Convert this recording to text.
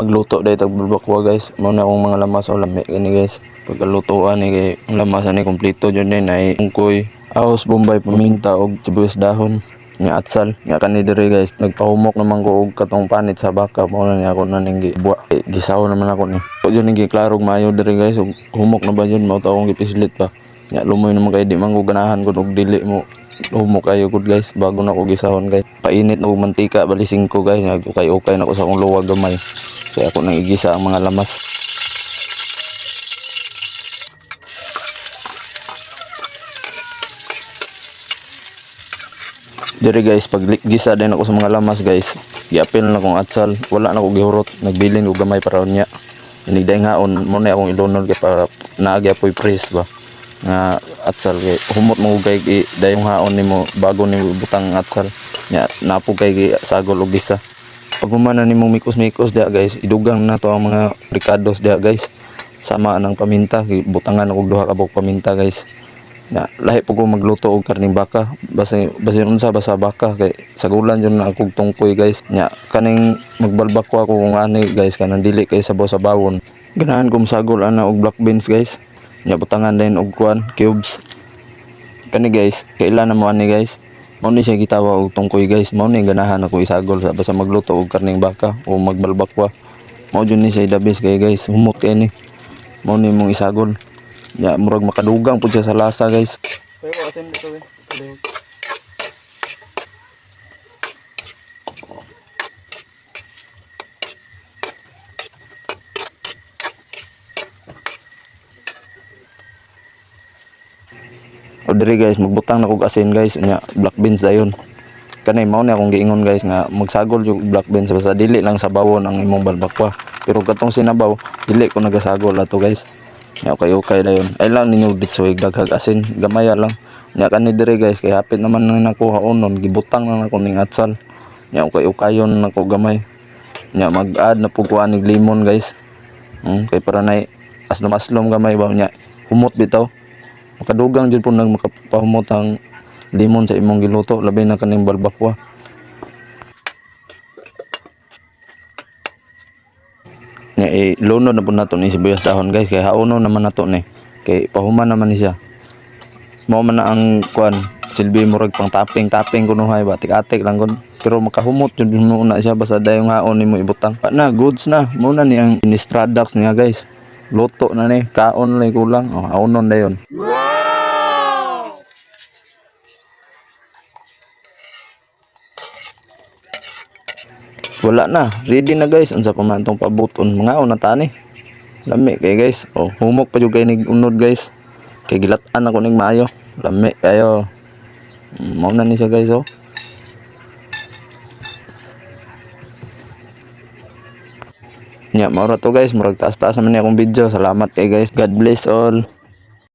magluto dahil tagbulbakwa guys. Muna akong mga lamas o lami gani guys. Pagkalutoan ni kay ang lamas ni kompleto dyan din ay ungkoy, ahos, bombay, paminta og sibuyas dahon nga atsal nga kani diri guys. Nagpahumok naman ko og katong panit sa baka mo na ni ako na ning gibuwa. Gisaw naman ako ni. O jud ning giklarog maayo diri guys og humok na ba jud mao ta akong gipislit pa. Nya lumoy naman kay di man ko ganahan kun og dili mo humok kayo good guys bago na ko gisahon guys. Painit og mantika balising ko guys nga okay na ko sa akong luwag gamay. Kaya ako nang igisa ang mga lamas. Diri guys pag gisa din ako sa mga lamas guys. Giapil na akong atsal, wala na ko gihurot, nagbilin og gamay para unya. Inig daing haon mo na akong ilunod kay para naagya poy press ba. Nga atsal kay humot mo kay dayong haon nimo bago nimo butang atsal. Nya napog kay sagol og gisa. Pag humana nimo mikos-mikos dia guys, idugang na to ang mga ricados dia guys. Sama ng paminta, butangan og duha ka buok paminta guys. Na lahi po ko magluto og karning baka basi unsa basa baka kay sagulan jud na akong tungkoy guys. Nya kaning magbalbak ko ako kung ani guys kanang dili kay sabaw-sabawon. Ganahan ko sagol ana og black beans guys. Nya butangan din og kuan cubes. Kani guys kailan na mo ani guys. Mao ni siya gitawa og tungkoy guys. Mao ni ganahan ako isagol sa basta magluto og karning baka o magbalbak ko. Mao jud ni siya the best kay guys. Humot kay ni. Mao ni mong isagol. Ya, murag makadugang po siya sa lasa guys. Pero asin dito eh. O diri guys, magbutang na kog asin guys. Nya black beans dayon. Kanay mao ni akong giingon guys nga magsagol yung black beans basta dili lang sabawon ang imong balbakwa. Pero katong sinabaw, dili ko nagasagol ato guys. Nya okay dayon. Ay lang ninyo ditsoy daghag asin, gamaya lang. Nya kani diri guys kay hapit naman na nakuha onon, gibutang na nako ning atsal. Nya okay-okayon nako gamay. Nya mag-add na pug kuan ning lemon guys. Kay para nay aslom-aslom gamay ba nya humot bitaw. Makadugang jud po nang makapahumot ang lemon sa imong giluto labi na kaning balbakwa. Nya lunod na po nato ni sibuyas dahon guys kay hauno naman nato ni kay pahuman naman ni siya. Mao man na ang kuan silbi murag pang tapping kuno hay batik-atik lang kun pero makahumot jud na siya basta dayong haon nimo ibutang na goods na mao na ni ang finished products niya guys. Luto na ni kaon lang kulang haunon dayon. Wala na, ready na guys. Unsa pa man tong pabuton, mga una tani. Lami kay guys. Humok pa jud kay nig unod guys. Kay gilatan ako ning maayo. Lami kayo. Mao na ni siya guys Nya, mao ra to guys, murag taas-taas man ni akong video. Salamat kay guys. God bless all.